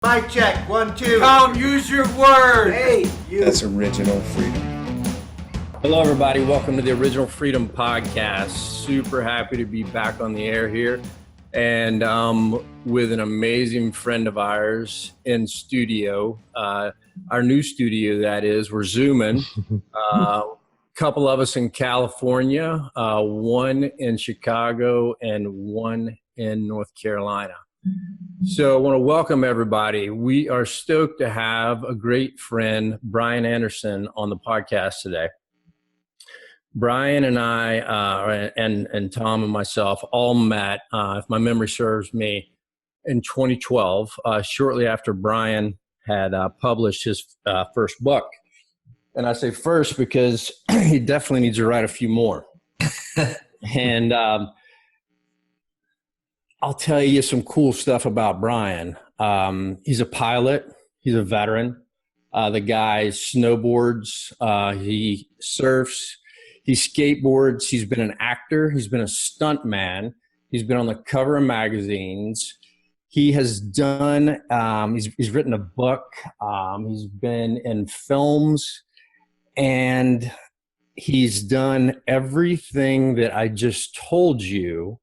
Mic check, 1, 2. Tom, use your word. Hey, you. That's original freedom. Hello, everybody. Welcome to the Original Freedom Podcast. Super happy to be back on the air here and with an amazing friend of ours in studio. Our new studio, that is. We're Zooming. Couple of us in California, one in Chicago, and one in North Carolina. So I want to welcome everybody. We are stoked to have a great friend, Bryan Anderson, on the podcast today. Bryan and I, and Tom and myself all met, if my memory serves me, in 2012, shortly after Bryan had published his first book. And I say first because he definitely needs to write a few more. And I'll tell you some cool stuff about Bryan. He's a pilot. He's a veteran. The guy snowboards. He surfs. He skateboards. He's been an actor. He's been a stunt man. He's been on the cover of magazines. He has done, he's written a book. He's been in films. And he's done everything that I just told you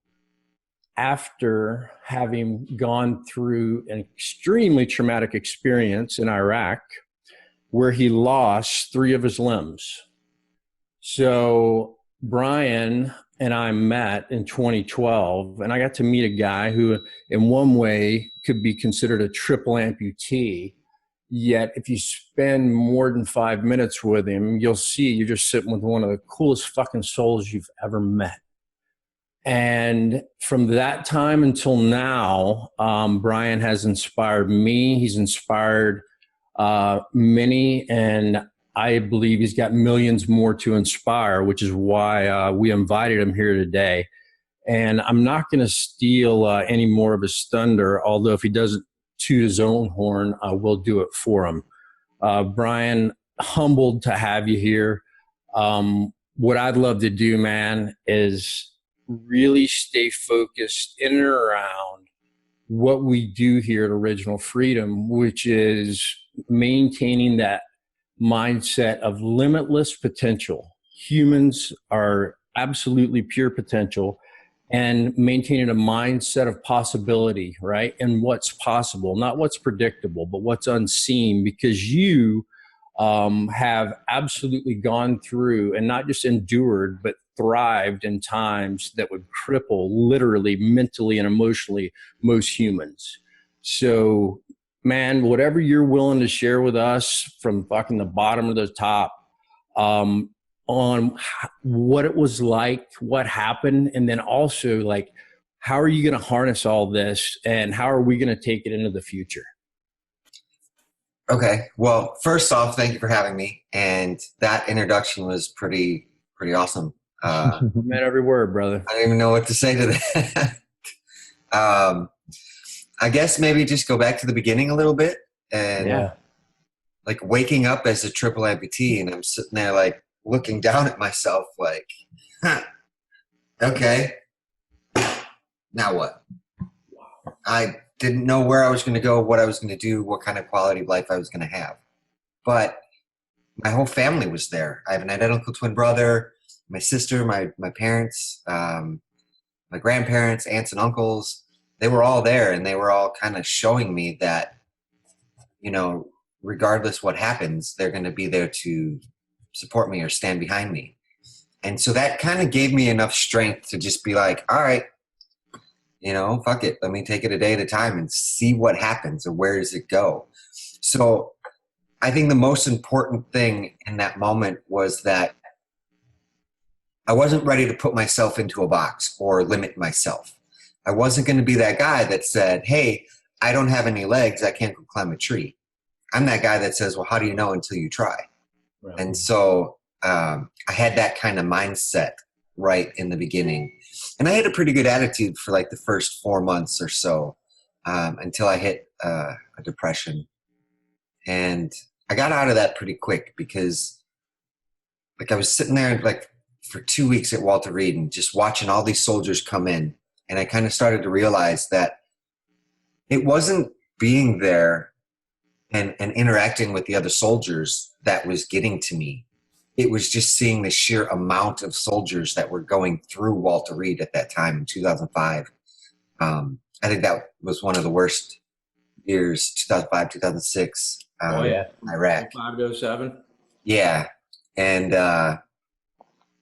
after having gone through an extremely traumatic experience in Iraq where he lost 3 of his limbs. So Bryan and I met in 2012, and I got to meet a guy who in one way could be considered a triple amputee. Yet if you spend more than 5 minutes with him, you'll see you're just sitting with one of the coolest fucking souls you've ever met. And from that time until now, Bryan has inspired me. He's inspired many, and I believe he's got millions more to inspire, which is why we invited him here today. And I'm not going to steal any more of his thunder, although if he doesn't toot his own horn, we'll do it for him. Bryan, humbled to have you here. What I'd love to do, man, is really stay focused in and around what we do here at Original Freedom, which is maintaining that mindset of limitless potential. Humans are absolutely pure potential, and maintaining a mindset of possibility, right? And what's possible, not what's predictable, but what's unseen, because you have absolutely gone through and not just endured, but thrived in times that would cripple literally, mentally, and emotionally most humans. So, man, whatever you're willing to share with us from fucking the bottom to the top, on what it was like, what happened, and then also like, how are you going to harness all this, and how are we going to take it into the future? Okay. Well, first off, thank you for having me. And that introduction was pretty awesome. Meant every word, brother. I don't even know what to say to that. I guess maybe just go back to the beginning a little bit, and like waking up as a triple amputee, and I'm sitting there like looking down at myself like, okay, now what? I didn't know where I was going to go, what I was going to do, what kind of quality of life I was going to have. But my whole family was there. I have an identical twin brother, my sister, my parents, my grandparents, aunts and uncles. They were all there, and they were all kind of showing me that, you know, regardless what happens, they're going to be there to support me or stand behind me. And so that kind of gave me enough strength to just be like, all right, you know, fuck it. Let me take it a day at a time and see what happens, or where does it go? So I think the most important thing in that moment was that I wasn't ready to put myself into a box or limit myself. I wasn't going to be that guy that said, hey, I don't have any legs, I can't go climb a tree. I'm that guy that says, well, how do you know until you try? Right. And so I had that kind of mindset right in the beginning. And I had a pretty good attitude for like the first 4 months or so, until I hit a depression. And I got out of that pretty quick because like I was sitting there like for 2 weeks at Walter Reed and just watching all these soldiers come in. And I kind of started to realize that it wasn't being there and interacting with the other soldiers that was getting to me. It was just seeing the sheer amount of soldiers that were going through Walter Reed at that time in 2005. I think that was one of the worst years, 2005, 2006. Oh yeah, Iraq. 507. Yeah. And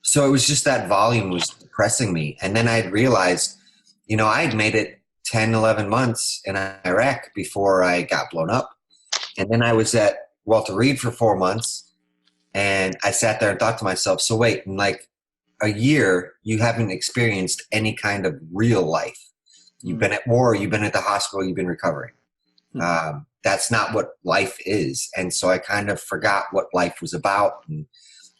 so it was just that volume was depressing me. And then I had realized, you know, I had made it 10, 11 months in Iraq before I got blown up. And then I was at Walter Reed for 4 months. And I sat there and thought to myself, so wait, in like a year, you haven't experienced any kind of real life. You've been at war, you've been at the hospital, you've been recovering. That's not what life is. And so I kind of forgot what life was about and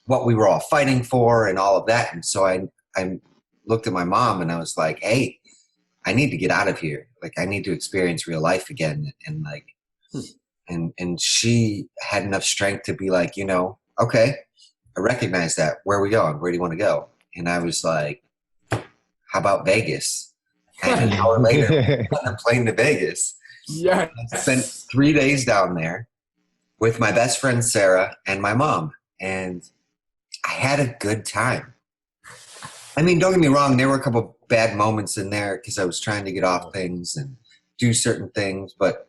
what we were all fighting for and all of that. And so I looked at my mom and I was like, hey, I need to get out of here. Like, I need to experience real life again. And like, and she had enough strength to be like, you know, okay, I recognize that. Where are we going? Where do you want to go? And I was like, how about Vegas? And an hour later, on a plane to Vegas. Yeah. I spent 3 days down there with my best friend, Sarah, and my mom. And I had a good time. I mean, don't get me wrong. There were a couple bad moments in there because I was trying to get off things and do certain things. But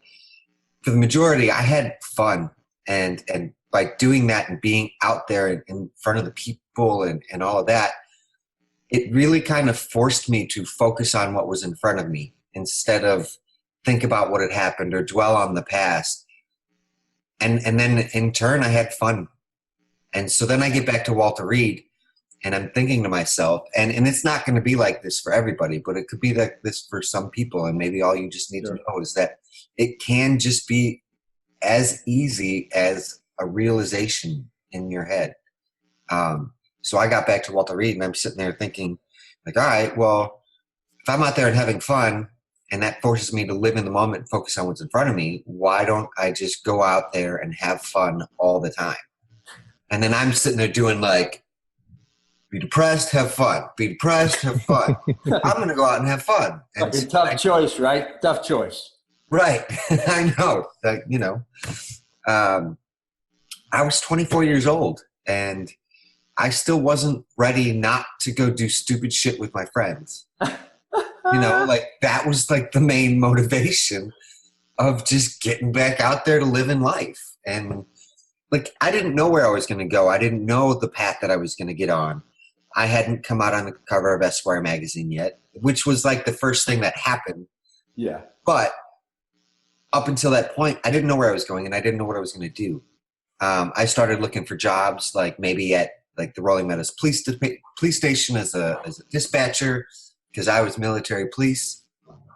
for the majority, I had fun. And by doing that and being out there in front of the people and all of that, it really kind of forced me to focus on what was in front of me instead of think about what had happened or dwell on the past. And then in turn, I had fun. And so then I get back to Walter Reed and I'm thinking to myself, and it's not going to be like this for everybody, but it could be like this for some people. And maybe all you just need to know is that it can just be as easy as a realization in your head. So I got back to Walter Reed and I'm sitting there thinking like, all right, well, if I'm out there and having fun and that forces me to live in the moment and focus on what's in front of me, why don't I just go out there and have fun all the time? And then I'm sitting there doing like, be depressed, have fun. Be depressed, have fun. I'm going to go out and have fun. And It's a tough choice, right? Tough choice. Right. I know. Like, you know, I was 24 years old and I still wasn't ready not to go do stupid shit with my friends. You know, like that was like the main motivation of just getting back out there to live in life. And like, I didn't know where I was going to go. I didn't know the path that I was going to get on. I hadn't come out on the cover of Esquire magazine yet, which was like the first thing that happened. Yeah. But up until that point, I didn't know where I was going and I didn't know what I was going to do. I started looking for jobs, like maybe at like the Rolling Meadows police station as a dispatcher, because I was military police.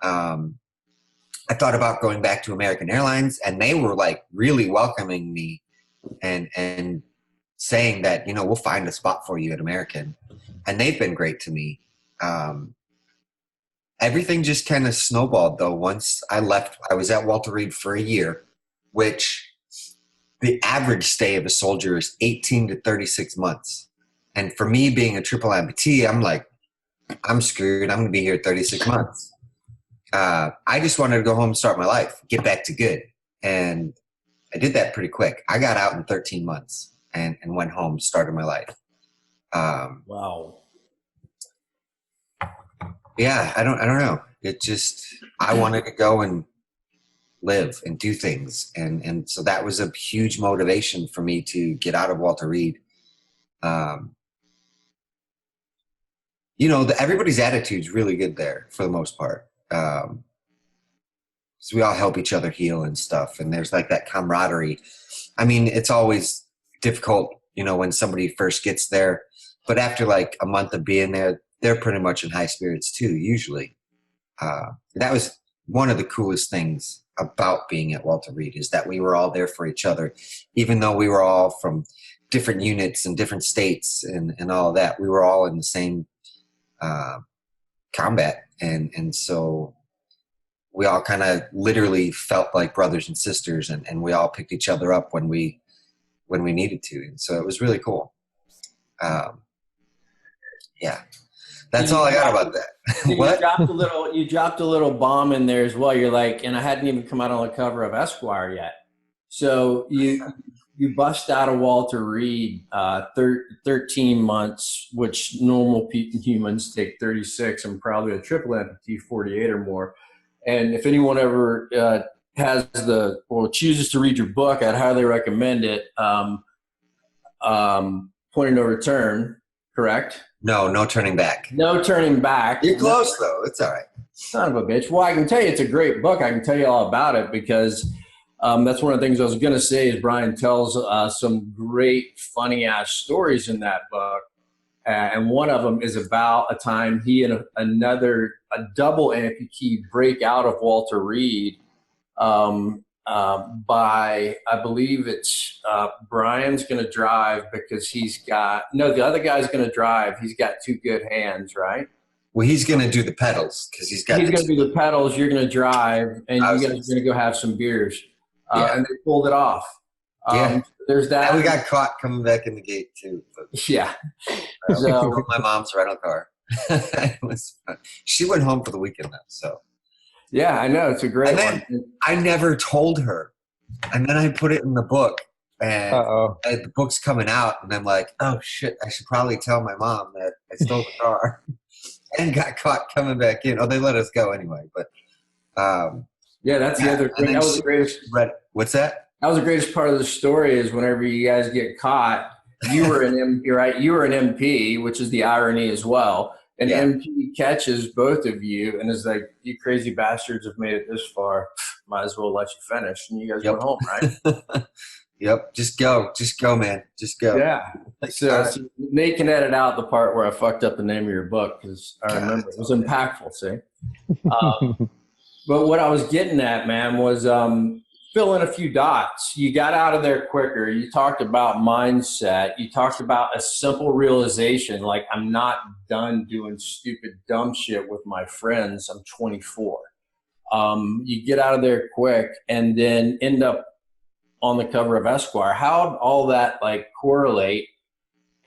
I thought about going back to American Airlines, and they were like really welcoming me and saying that, you know, we'll find a spot for you at American. And they've been great to me. Everything just kind of snowballed though. Once I left, I was at Walter Reed for a year, which the average stay of a soldier is 18 to 36 months. And for me being a triple amputee, I'm like, I'm screwed. I'm going to be here 36 months. I just wanted to go home and start my life, get back to good. And I did that pretty quick. I got out in 13 months and went home, started my life. Wow. Yeah, I don't know. It just, I wanted to go and live and do things. And so that was a huge motivation for me to get out of Walter Reed. You know, everybody's attitude's really good there for the most part. So we all help each other heal and stuff. And there's like that camaraderie. I mean, it's always difficult, you know, when somebody first gets there, but after like a month of being there, they're pretty much in high spirits too, usually. That was one of the coolest things about being at Walter Reed, is that we were all there for each other, even though we were all from different units and different states and all of that. We were all in the same combat. And so we all kind of literally felt like brothers and sisters, and we all picked each other up when we needed to. And so it was really cool. Yeah. That's all I got about that. You What? dropped a little bomb in there as well. You're like, and I hadn't even come out on the cover of Esquire yet. So you bust out of Walter Reed 13 months, which normal humans take 36, and probably a triple amputee 48 or more. And if anyone ever chooses to read your book, I'd highly recommend it. Point of No Return, correct? No turning back. No Turning Back. You're close though. It's all right. Son of a bitch. Well, I can tell you it's a great book. I can tell you all about it because that's one of the things I was going to say is Bryan tells some great funny-ass stories in that book. And one of them is about a time he and a double amputee break out of Walter Reed by, I believe it's Bryan's going to drive because the other guy's going to drive. He's got two good hands, right? Well, he's going to do the pedals because he's going to do the pedals. You're going to drive, and you guys are going to go have some beers. And they pulled it off. There's that. And we got caught coming back in the gate too. Yeah. So my mom's rental car. It was fun. She went home for the weekend though. So. Yeah, I know it's a great one. I never told her, and then I put it in the book, and the book's coming out, and I'm like, oh shit, I should probably tell my mom that I stole the car, and got caught coming back in. Oh, they let us go anyway, but. That's the other. That was the greatest. What's that? That was the greatest part of the story is whenever you guys get caught, you were an MP, right? You were an MP, which is the irony as well. And MP catches both of you and is like, you crazy bastards have made it this far. Might as well let you finish. And you guys went home, right? Yep. Just go, man. Just go. Yeah. So Nate can edit out the part where I fucked up the name of your book because I remember it was impactful, see? But what I was getting at, man, was fill in a few dots. You got out of there quicker. You talked about mindset. You talked about a simple realization, like I'm not done doing stupid, dumb shit with my friends. I'm 24. You get out of there quick and then end up on the cover of Esquire. How'd all that like correlate?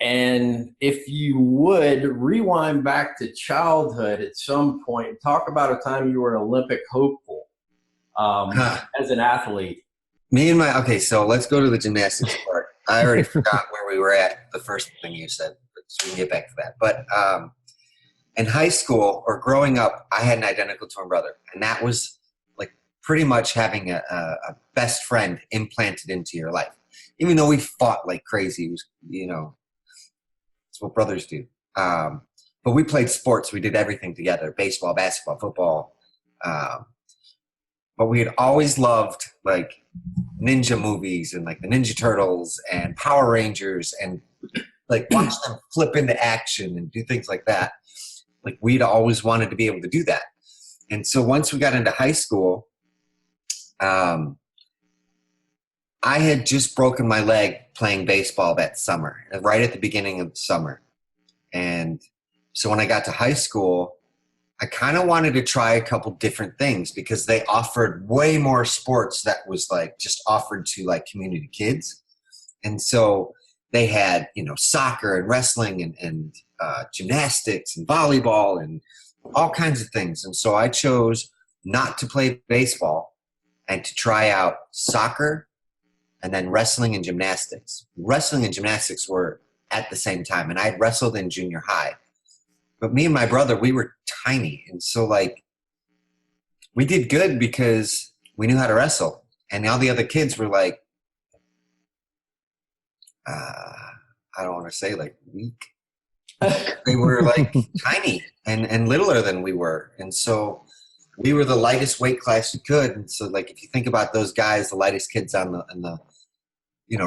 And if you would rewind back to childhood at some point and talk about a time you were an Olympic hopeful as an athlete. So let's go to the gymnastics part. I already forgot where we were at the first thing you said, so we can get back to that. But in high school or growing up, I had an identical twin brother. And that was like pretty much having a best friend implanted into your life. Even though we fought like crazy, it was, it's what brothers do. But we played sports. We did everything together, baseball, basketball, football. But we had always loved like ninja movies and like the Ninja Turtles and Power Rangers and like watch them flip into action and do things like that. Like we'd always wanted to be able to do that. And so once we got into high school, I had just broken my leg playing baseball that summer, right at the beginning of the summer. And so when I got to high school, I kind of wanted to try a couple different things because they offered way more sports that was like just offered to like community kids. And so they had, soccer and wrestling and gymnastics and volleyball and all kinds of things. And so I chose not to play baseball and to try out soccer and then wrestling and gymnastics. Wrestling and gymnastics were at the same time. And I had wrestled in junior high. But me and my brother, we were tiny. And so, like, we did good because we knew how to wrestle. And all the other kids were like, I don't want to say, like, weak. They were, like, tiny and littler than we were. And so we were the lightest weight class we could. And so, like, if you think about those guys, the lightest kids on the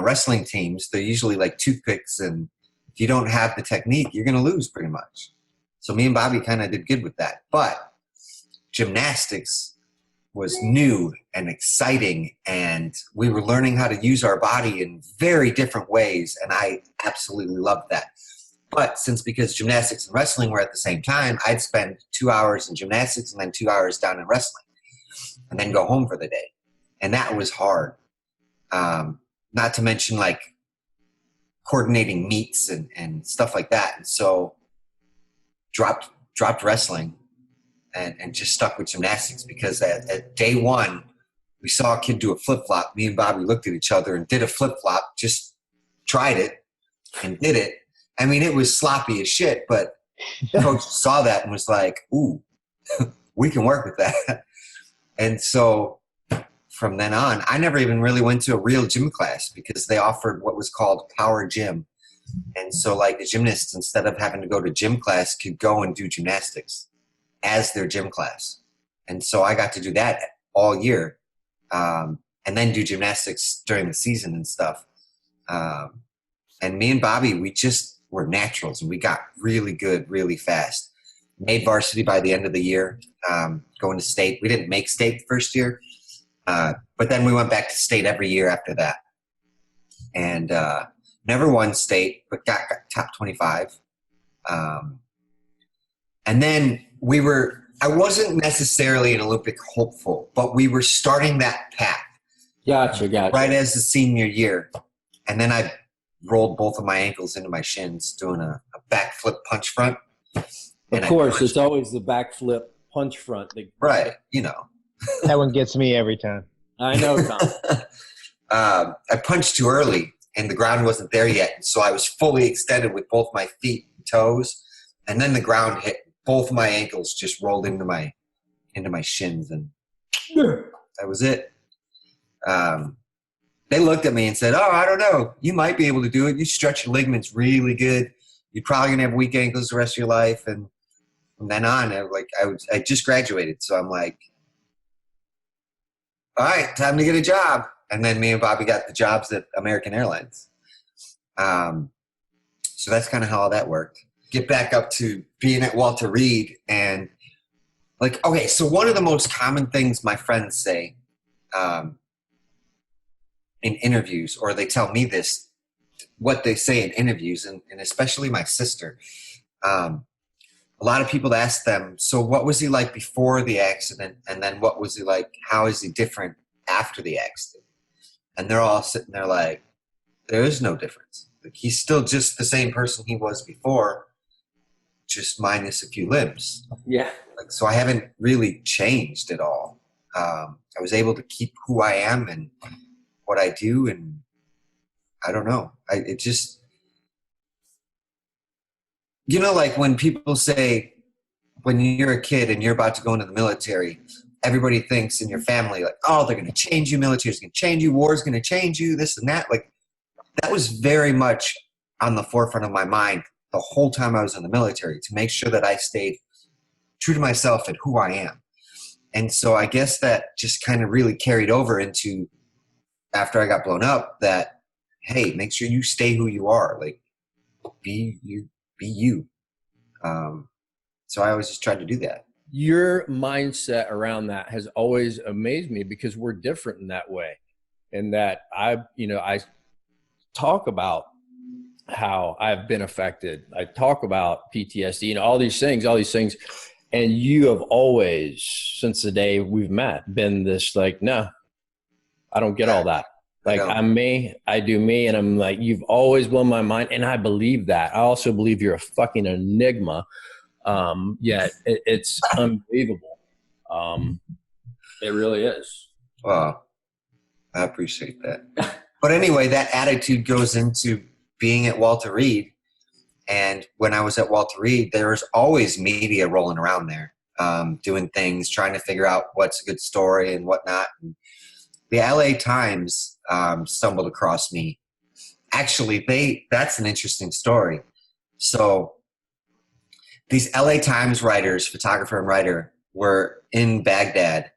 wrestling teams, they're usually like toothpicks. And if you don't have the technique, you're going to lose pretty much. So me and Bobby kind of did good with that. But gymnastics was new and exciting, and we were learning how to use our body in very different ways, and I absolutely loved that. But because gymnastics and wrestling were at the same time, I'd spend 2 hours in gymnastics and then 2 hours down in wrestling and then go home for the day. And that was hard. Not to mention like coordinating meets and stuff like that. And so dropped wrestling and just stuck with gymnastics because at day one, we saw a kid do a flip-flop. Me and Bobby looked at each other and did a flip-flop, just tried it and did it. I mean, it was sloppy as shit, but coach saw that and was like, ooh, we can work with that. And so from then on, I never even really went to a real gym class because they offered what was called power gym. And so like the gymnasts, instead of having to go to gym class, could go and do gymnastics as their gym class. And so I got to do that all year. And then do gymnastics during the season and stuff. And me and Bobby, we just were naturals and we got really good really fast. Made varsity by the end of the year, going to state. We didn't make state the first year, but then we went back to state every year after that. And never won state, but got top 25. And then I wasn't necessarily an Olympic hopeful, but we were starting that path. Gotcha. Right as the senior year. And then I rolled both of my ankles into my shins doing a backflip punch front. Of course, it's always the backflip punch front. Right, you know. That one gets me every time. I know, Tom. I punched too early, and the ground wasn't there yet. And so I was fully extended with both my feet and toes, and then the ground hit. Both of my ankles just rolled into my shins, and that was it. They looked at me and said, "Oh, I don't know. You might be able to do it. You stretch your ligaments really good. You're probably gonna have weak ankles the rest of your life." And from then on, I just graduated, so I'm like, "All right, time to get a job." And then me and Bobby got the jobs at American Airlines. So that's kind of how all that worked. Get back up to being at Walter Reed, and like, okay, so one of the most common things my friends say in interviews, or they tell me this, what they say in interviews, and especially my sister, a lot of people ask them, so what was he like before the accident, and then what was he like, how is he different after the accident? And they're all sitting there like, there is no difference. Like, he's still just the same person he was before, just minus a few limbs. Yeah. Like, so I haven't really changed at all. I was able to keep who I am and what I do, and I don't know. It just, you know, like when people say, when you're a kid and you're about to go into the military, everybody thinks in your family, like, oh, they're going to change you, military's going to change you, war's going to change you, this and that. Like, that was very much on the forefront of my mind the whole time I was in the military, to make sure that I stayed true to myself and who I am. And so I guess that just kind of really carried over into after I got blown up, that, hey, make sure you stay who you are. Like, be you. So I always just tried to do that. Your mindset around that has always amazed me, because we're different in that way. And that I talk about how I've been affected. I talk about PTSD, all these things. And you have always, since the day we've met, been this like, no, I don't get all that. Like, I'm me, I do me. And I'm like, you've always blown my mind. And I believe that. I also believe you're a fucking enigma. Yet it's unbelievable. It really is. Well, I appreciate that. But anyway, that attitude goes into being at Walter Reed. And when I was at Walter Reed, there was always media rolling around there, doing things, trying to figure out what's a good story and whatnot. And the LA Times stumbled across me. Actually, that's an interesting story. So these LA Times writers, photographer and writer, were in Baghdad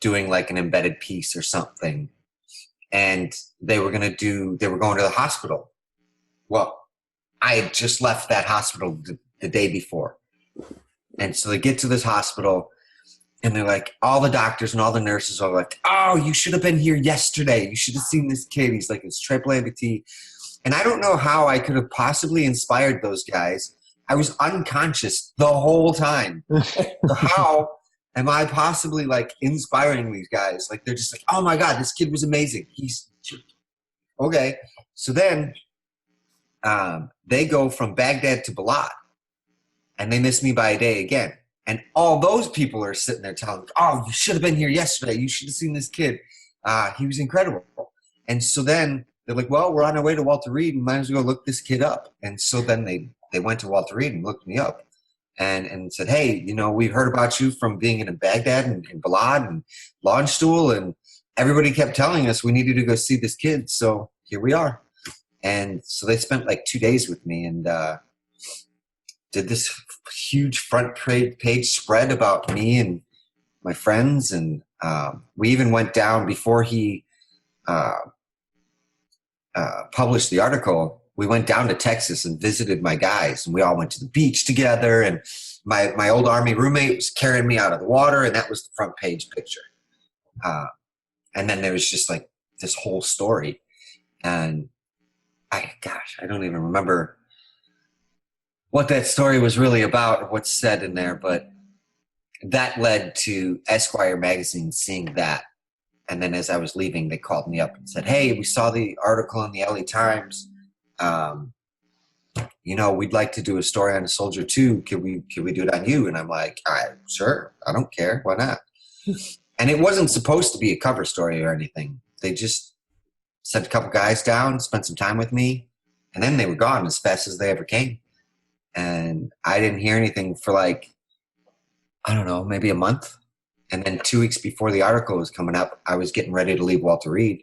doing like an embedded piece or something. And they were going to the hospital. Well, I had just left that hospital the day before. And so they get to this hospital, and they're like, all the doctors and all the nurses are like, oh, you should have been here yesterday. You should have seen this kid. He's like, it's triple-amputee. And I don't know how I could have possibly inspired those guys. I was unconscious the whole time. So how am I possibly like inspiring these guys? Like, they're just like, oh my God, this kid was amazing. He's okay. So then they go from Baghdad to Balad. and they missed me by a day again. And all those people are sitting there telling me, oh, you should have been here yesterday. You should have seen this kid. He was incredible. And so then they're like, well, we're on our way to Walter Reed. We might as well look this kid up. And so then they went to Walter Reed and looked me up and said, hey, you know, we've heard about you from being in Baghdad and Balad and Launchstool. And everybody kept telling us we needed to go see this kid. So here we are. And so they spent like 2 days with me and did this huge front page spread about me and my friends. And we even went down before he published the article. We went down to Texas and visited my guys, and we all went to the beach together. And my old Army roommate was carrying me out of the water, and that was the front page picture. And then there was just like this whole story. And I don't even remember what that story was really about or what's said in there, but that led to Esquire magazine seeing that. And then as I was leaving, they called me up and said, hey, we saw the article in the LA Times. You know, we'd like to do a story on a soldier too. Can we do it on you? And I'm like, all right, sure. I don't care. Why not? And it wasn't supposed to be a cover story or anything. They just sent a couple guys down, spent some time with me, and then they were gone as fast as they ever came. And I didn't hear anything for like, I don't know, maybe a month. And then 2 weeks before the article was coming up, I was getting ready to leave Walter Reed.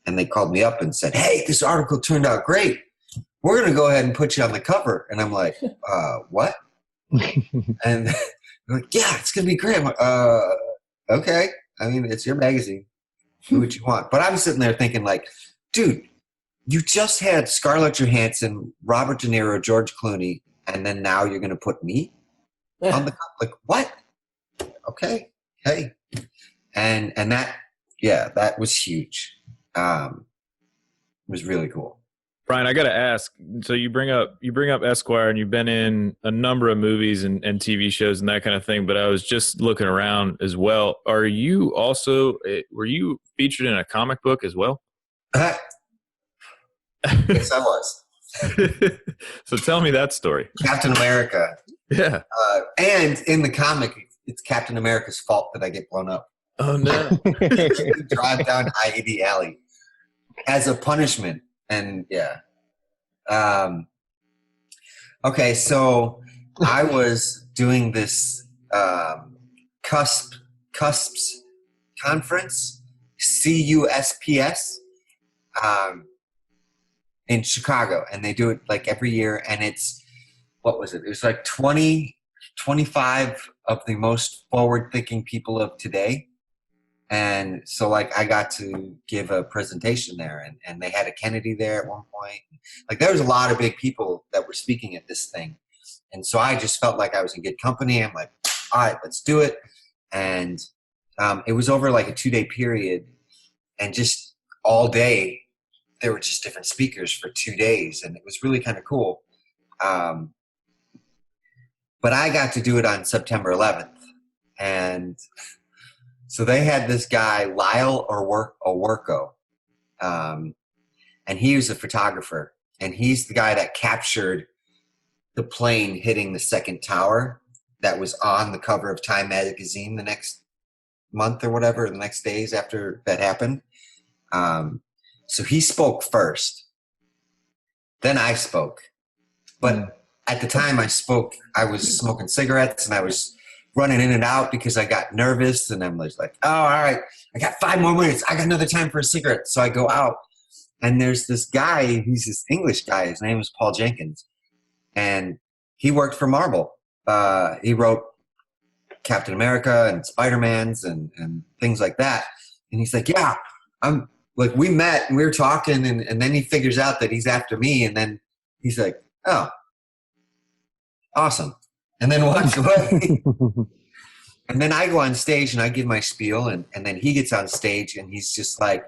And they called me up and said, hey, this article turned out great. We're going to go ahead and put you on the cover. And I'm like, what? And they're like, yeah, it's going to be great. I'm like, okay. I mean, it's your magazine. Do what you want. But I'm sitting there thinking like, dude, you just had Scarlett Johansson, Robert De Niro, George Clooney, and then now you're going to put me on the cover? Like, what? Okay. Hey. And that, yeah, that was huge. It was really cool. Bryan, I got to ask, so you bring up Esquire, and you've been in a number of movies and TV shows and that kind of thing, but I was just looking around as well. Were you featured in a comic book as well? Yes, I was. So tell me that story. Captain America. Yeah. And in the comic, it's Captain America's fault that I get blown up. Oh, no. Drive down I-80 Alley as a punishment. And yeah. Okay, so I was doing this CUSPS conference, CUSPS, in Chicago. And they do it like every year. And it's, what was it? It was like 25 of the most forward-thinking people of today. And so like I got to give a presentation there, and they had a Kennedy there at one point. Like there was a lot of big people that were speaking at this thing. And so I just felt like I was in good company. I'm like, all right, let's do it. And it was over like a 2-day period, and just all day there were just different speakers for 2 days, and it was really kind of cool. But I got to do it on September 11th. And so they had this guy, Lyle Oworko, and he was a photographer. And he's the guy that captured the plane hitting the second tower that was on the cover of Time magazine the next month or whatever, the next days after that happened. So he spoke first. Then I spoke. But at the time I spoke, I was smoking cigarettes, and I was running in and out because I got nervous, and I'm like, oh, all right, I got 5 more minutes. I got another time for a cigarette. So I go out, and there's this guy, he's this English guy. His name is Paul Jenkins, and he worked for Marvel. He wrote Captain America and Spider-Man's and things like that. And he's like, yeah, I'm like, we met and we were talking, and then he figures out that he's after me. And then he's like, oh, awesome. And then walks away. And then I go on stage and I give my spiel, and then he gets on stage and he's just like,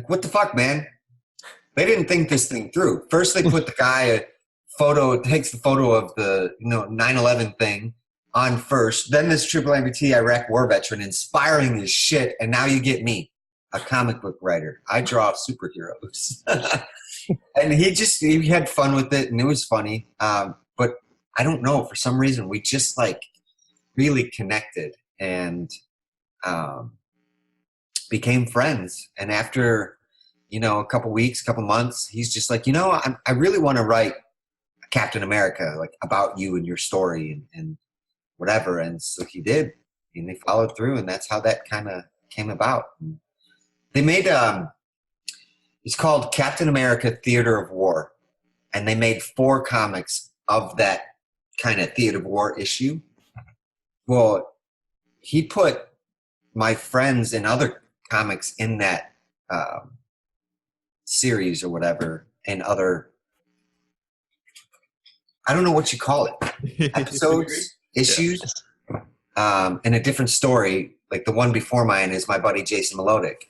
what the fuck, man? They didn't think this thing through. First they put the guy takes the photo of the 9/11 thing on first, then this triple-amputee Iraq war veteran, inspiring his shit, and now you get me, a comic book writer. I draw superheroes. And he had fun with it, and it was funny. But I don't know, for some reason, we just like really connected and became friends. And after, a couple weeks, couple months, he's just like, I really want to write Captain America, like about you and your story and whatever. And so he did, and they followed through, and that's how that kind of came about. And they made, it's called Captain America Theater of War. And they made 4 comics of that kind of theater of war issue. Well, he put my friends and other comics in that series or whatever, and other, I don't know what you call it, episodes, issues, and a different story. Like the one before mine is my buddy Jason Melodic.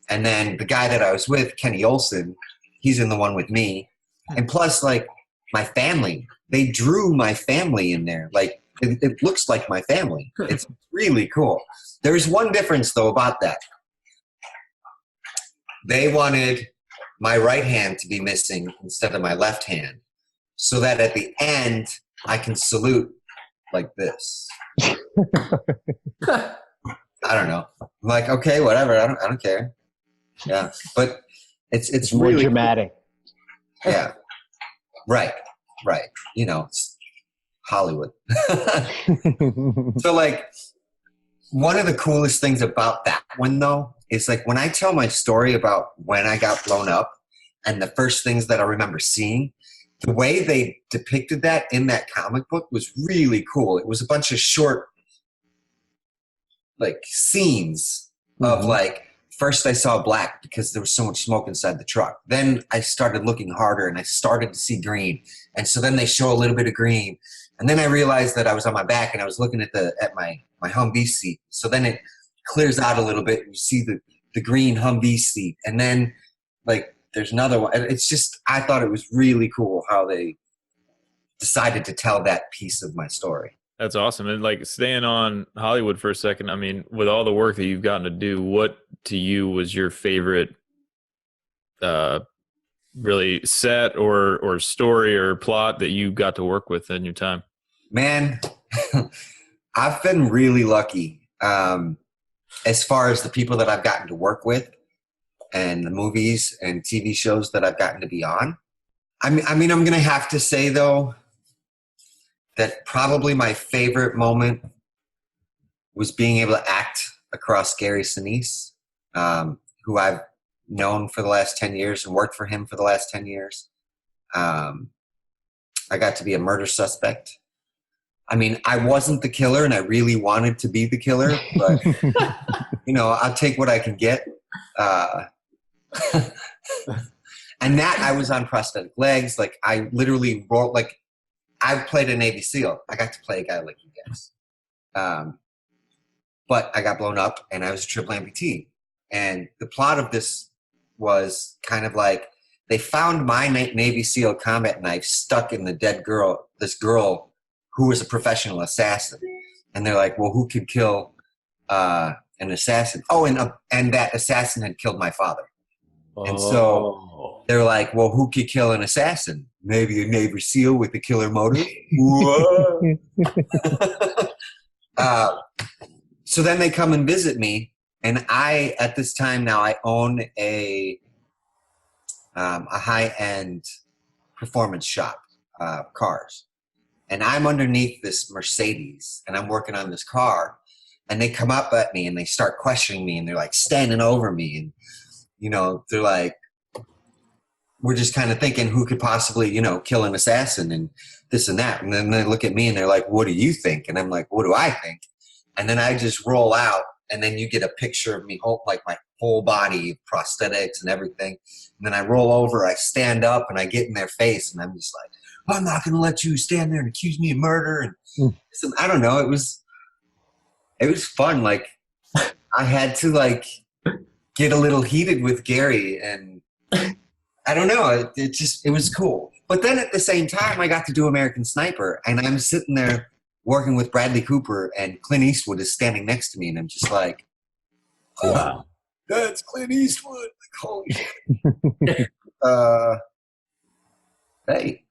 And then the guy that I was with, Kenny Olson, he's in the one with me. And plus, like, my family, they drew my family in there. Like, it looks like my family. It's really cool. There's one difference, though, about that. They wanted my right hand to be missing instead of my left hand, so that at the end, I can salute like this. I don't know. I'm like, okay, whatever. I don't care. Yeah, but it's More really dramatic. cool. Yeah, right. It's Hollywood. So, like, one of the coolest things about that one, though, is like when I tell my story about when I got blown up and the first things that I remember seeing, the way they depicted that in that comic book was really cool. It was a bunch of short, like, scenes of, like, first I saw black because there was so much smoke inside the truck. Then I started looking harder and I started to see green. And so then they show a little bit of green. And then I realized that I was on my back and I was looking at my Humvee seat. So then it clears out a little bit and you see the green Humvee seat. And then, like, there's another one. It's just, I thought it was really cool how they decided to tell that piece of my story. That's awesome. And like staying on Hollywood for a second, I mean, with all the work that you've gotten to do, what to you was your favorite really set or story or plot that you got to work with in your time? Man, I've been really lucky as far as the people that I've gotten to work with and the movies and TV shows that I've gotten to be on. I mean, I'm going to have to say, though, that probably my favorite moment was being able to act across Gary Sinise, who I've known for the last 10 years and worked for him for the last 10 years. I got to be a murder suspect. I mean, I wasn't the killer and I really wanted to be the killer, but, I'll take what I can get. And that I was on prosthetic legs. Like, I literally rolled, like, I played a Navy SEAL. I got to play a guy like you guys. But I got blown up and I was a triple amputee. And the plot of this was kind of like they found my Navy SEAL combat knife stuck in the dead girl, this girl who was a professional assassin. And they're like, well, who could kill an assassin? Oh, and that assassin had killed my father. And so they're like, well, who could kill an assassin? Maybe a Navy SEAL with a killer motive. So then they come and visit me. And I, at this time now, I own a high-end performance shop, cars. And I'm underneath this Mercedes, and I'm working on this car. And they come up at me, and they start questioning me, and they're, like, standing over me. And, they're like, we're just kind of thinking who could possibly, kill an assassin and this and that. And then they look at me, and they're like, what do you think? And I'm like, what do I think? And then I just roll out. And then you get a picture of me, like my whole body, prosthetics and everything. And then I roll over, I stand up, and I get in their face, and I'm just like, I'm not going to let you stand there and accuse me of murder. And I don't know. It was fun. Like, I had to, like, get a little heated with Gary, and I don't know. It was cool. But then at the same time, I got to do American Sniper, and I'm sitting there working with Bradley Cooper, and Clint Eastwood is standing next to me, and I'm just like, oh, wow, that's Clint Eastwood. Like, holy shit. Hey.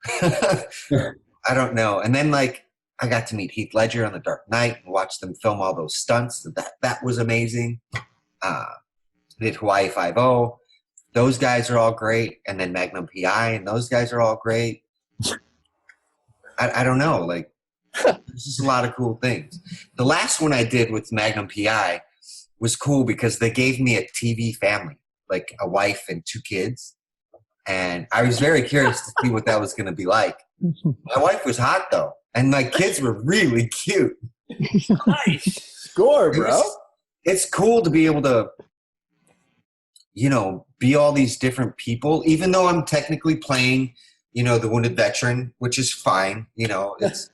I don't know. And then like I got to meet Heath Ledger on The Dark Knight and watch them film all those stunts. That was amazing. Did Hawaii Five-0. Those guys are all great. And then Magnum PI, and those guys are all great. I don't know. Like, there's just a lot of cool things. The last one I did with Magnum PI was cool because they gave me a TV family, like a wife and 2 kids. And I was very curious to see what that was going to be like. My wife was hot, though. And my kids were really cute. Nice score, bro. It's cool to be able to, you know, be all these different people, even though I'm technically playing, you know, the wounded veteran, which is fine. You know, it's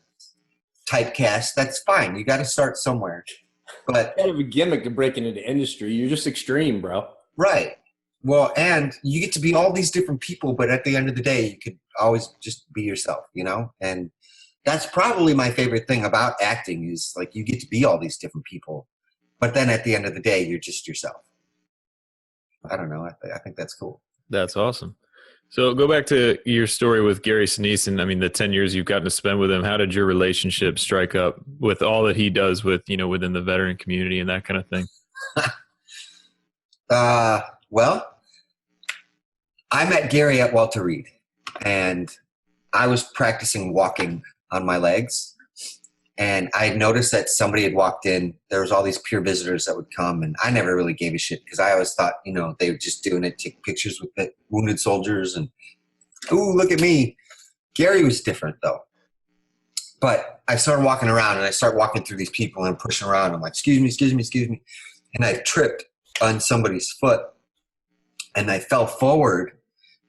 typecast. That's fine. You got to start somewhere. But Kind of a gimmick to break into the industry. You're just extreme, bro. right. Well, and you get to be all these different people, but at the end of the day, you could always just be yourself, you know? And that's probably my favorite thing about acting is like you get to be all these different people, but then at the end of the day, you're just yourself. I don't know. I think that's cool. That's awesome. So go back to your story with Gary Sinise, and I mean the 10 years you've gotten to spend with him. How did your relationship strike up with all that he does with, you know, within the veteran community and that kind of thing? Well, I met Gary at Walter Reed, and I was practicing walking on my legs, and I had noticed that somebody had walked in. There was all these peer visitors that would come, and I never really gave a shit because I always thought, you know, they were just doing it, take pictures with the wounded soldiers, and ooh, look at me. Gary was different, though. But I started walking around, and I start walking through these people, and I'm pushing around. I'm like, excuse me, excuse me, excuse me. And I tripped on somebody's foot, and I fell forward,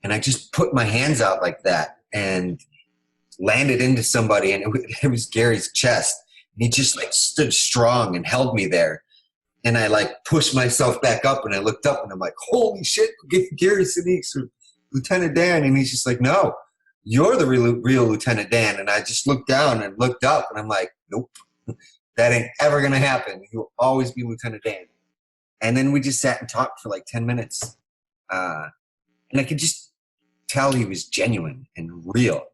and I just put my hands out like that and landed into somebody, and it was Gary's chest. And he just like stood strong and held me there. And I like pushed myself back up, and I looked up, and I'm like, holy shit, Gary Sinise, Lieutenant Dan. And he's just like, no, you're the real Lieutenant Dan. And I just looked down and looked up, and I'm like, nope, that ain't ever going to happen. He'll always be Lieutenant Dan. And then we just sat and talked for like 10 minutes. And I could just tell he was genuine and real.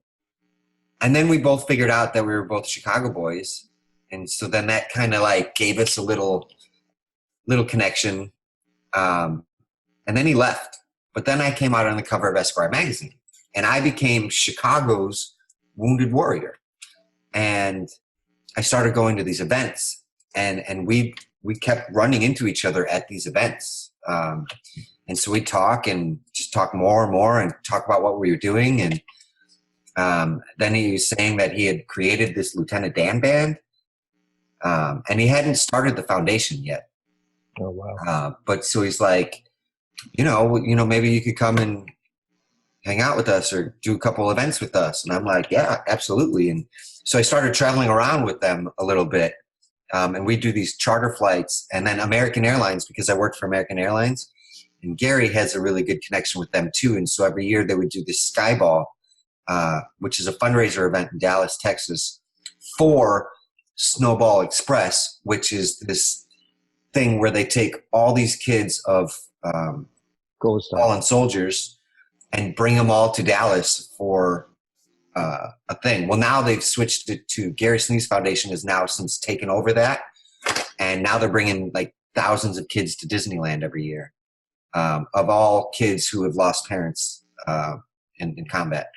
And then we both figured out that we were both Chicago boys. And so then that kind of like gave us a little connection. And then he left. But then I came out on the cover of Esquire magazine, and I became Chicago's Wounded Warrior. And I started going to these events, and we kept running into each other at these events. And so we'd talk and just talk more and more and talk about what we were doing. And then he was saying that he had created this Lieutenant Dan band. And he hadn't started the foundation yet. Oh, wow. But so he's like, you know, maybe you could come and hang out with us or do a couple events with us. And I'm like, yeah, absolutely. And so I started traveling around with them a little bit. And we do these charter flights, and then American Airlines, because I worked for American Airlines, and Gary has a really good connection with them too. And so every year they would do this Skyball, which is a fundraiser event in Dallas, Texas, for Snowball Express, which is this thing where they take all these kids of fallen soldiers and bring them all to Dallas for a thing. Well, now they've switched it to Gary Sinise Foundation has now since taken over that, and now they're bringing like thousands of kids to Disneyland every year, of all kids who have lost parents in combat.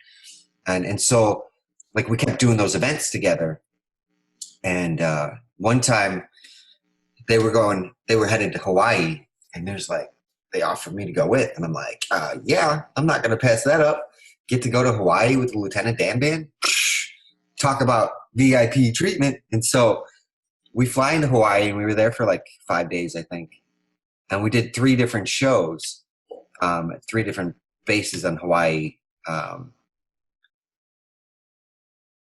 And so like we kept doing those events together. And one time they were headed to Hawaii, and there's like, they offered me to go with, and I'm like, yeah, I'm not going to pass that up. Get to go to Hawaii with the Lieutenant Dan band, talk about VIP treatment. And so we fly into Hawaii, and we were there for like 5 days, I think. And we did 3 different shows at 3 different bases on Hawaii.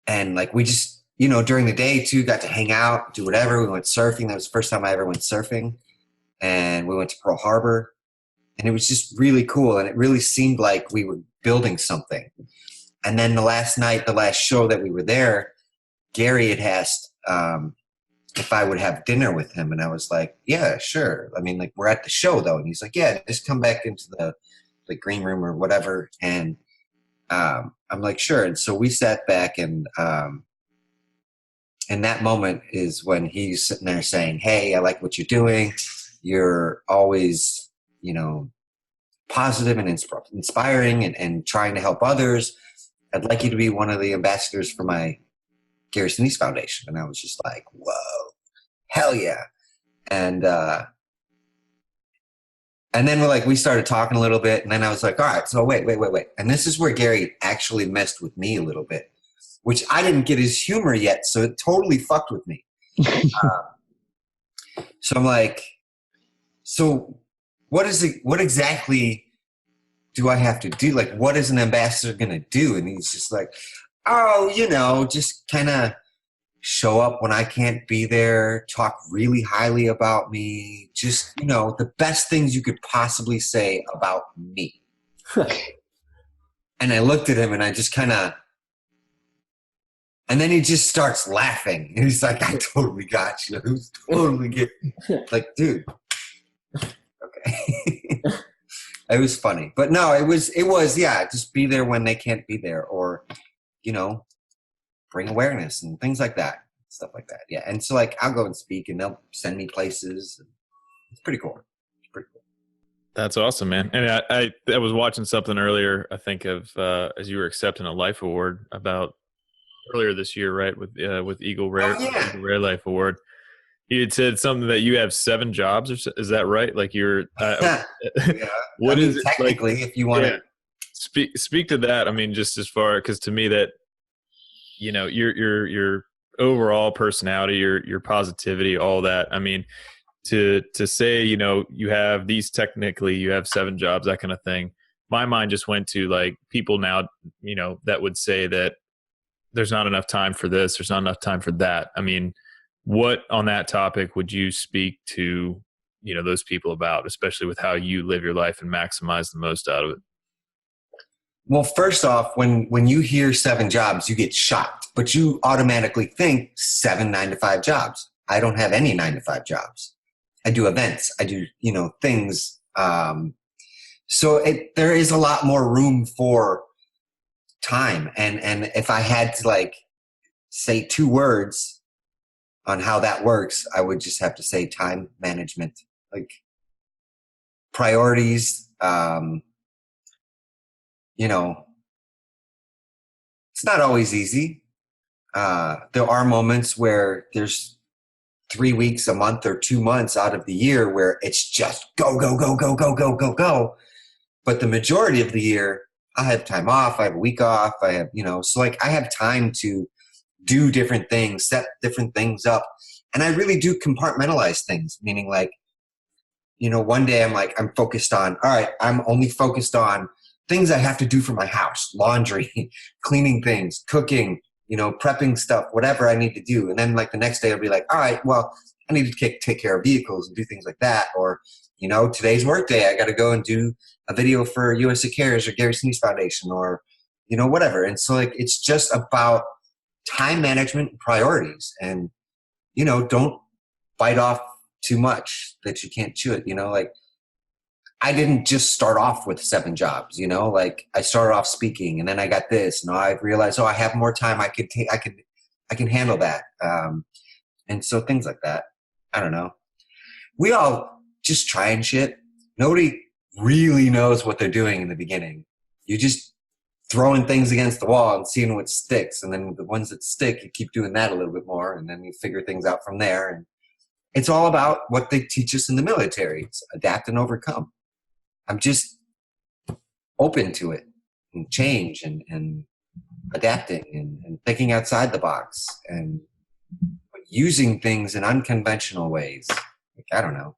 And like we just, you know, during the day too, got to hang out, do whatever. We went surfing. That was the first time I ever went surfing. And we went to Pearl Harbor. And it was just really cool. And it really seemed like we were building something. And then the last night, the last show that we were there, Gary had asked if I would have dinner with him. And I was like, yeah, sure. I mean, like, we're at the show, though. And he's like, yeah, just come back into the green room or whatever. And I'm like, sure. And so we sat back, and that moment is when he's sitting there saying, hey, I like what you're doing. You're always, positive and inspiring and trying to help others. I'd like you to be one of the ambassadors for my Gary Sinise Foundation. And I was just like, whoa, hell yeah. And then we started talking a little bit, and then I was like, all right, so wait. And this is where Gary actually messed with me a little bit, which I didn't get his humor yet. So it totally fucked with me. So I'm like, so what exactly do I have to do? Like, what is an ambassador going to do? And he's just like, oh, just kind of show up when I can't be there, talk really highly about me, just, the best things you could possibly say about me. And I looked at him, and I just kind of, and then he just starts laughing. And he's like, I totally got you. It was totally get like, dude, okay. It was funny. But no, it was, yeah, just be there when they can't be there, or, bring awareness and things like that, stuff like that. Yeah. And so I'll go and speak, and they'll send me places. It's pretty cool. That's awesome, man. And I was watching something earlier, I think of as you were accepting a life award about earlier this year, right? With Eagle Rare, Eagle Rare Life Award. You had said something that you have 7 jobs, or is that right? Like you're, yeah. What is it technically, like, if you want to speak to that? I mean, just as far, because to me that, your overall personality, your positivity, all that. I mean, to say, you have these, technically you have 7 jobs, that kind of thing. My mind just went to like people now, that would say that there's not enough time for this, there's not enough time for that. I mean, what on that topic would you speak to, those people about, especially with how you live your life and maximize the most out of it? Well, first off, when you hear 7 jobs, you get shocked, but you automatically think 7 9-to-5 jobs. I don't have any 9-to-5 jobs. I do events. I do, things. So there is a lot more room for time. And if I had to say 2 words on how that works, I would just have to say time management, priorities. It's not always easy. There are moments where there's 3 weeks, a month, or 2 months out of the year where it's just go, go, go, go, go, go, go, go. But the majority of the year, I have time off. I have a week off. I have, so I have time to do different things, set different things up. And I really do compartmentalize things, meaning one day I'm focused on, all right, I'm only focused on things I have to do for my house, laundry, cleaning things, cooking, prepping stuff, whatever I need to do. And then the next day I'll be like, all right, well, I need to take care of vehicles and do things like that. Or, today's work day, I got to go and do a video for USA Cares or Gary Sinise Foundation, or, whatever. And so it's just about time management and priorities, and, don't bite off too much that you can't chew it. I didn't just start off with 7 jobs, I started off speaking, and then I got this, and I realized, I have more time. I can handle that. And so things like that. I don't know. We all just trying shit. Nobody really knows what they're doing in the beginning. You just throwing things against the wall and seeing what sticks. And then the ones that stick, you keep doing that a little bit more, and then you figure things out from there. And it's all about what they teach us in the military. It's adapt and overcome. I'm just open to it and change and adapting and thinking outside the box and using things in unconventional ways. I don't know.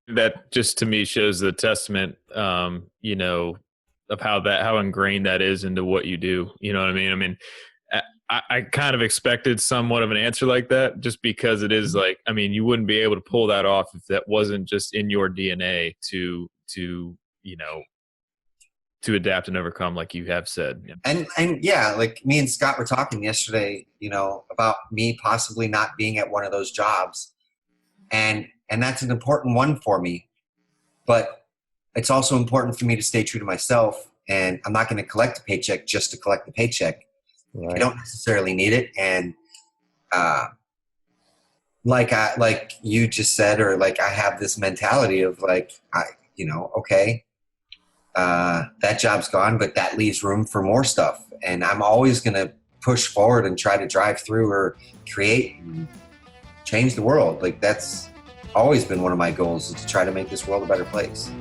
That just to me shows the testament, of how ingrained that is into what you do. You know what I mean? I mean, I kind of expected somewhat of an answer like that, just because it is you wouldn't be able to pull that off if that wasn't just in your DNA to adapt and overcome, like you have said. And yeah, me and Scott were talking yesterday, about me possibly not being at one of those jobs. And that's an important one for me, but it's also important for me to stay true to myself and I'm not going to collect a paycheck just to collect the paycheck. Right. I don't necessarily need it. And like you just said, or like I have this mentality of like, okay, that job's gone, but that leaves room for more stuff. And I'm always going to push forward and try to drive through or create and change the world. Like that's always been one of my goals, is to try to make this world a better place.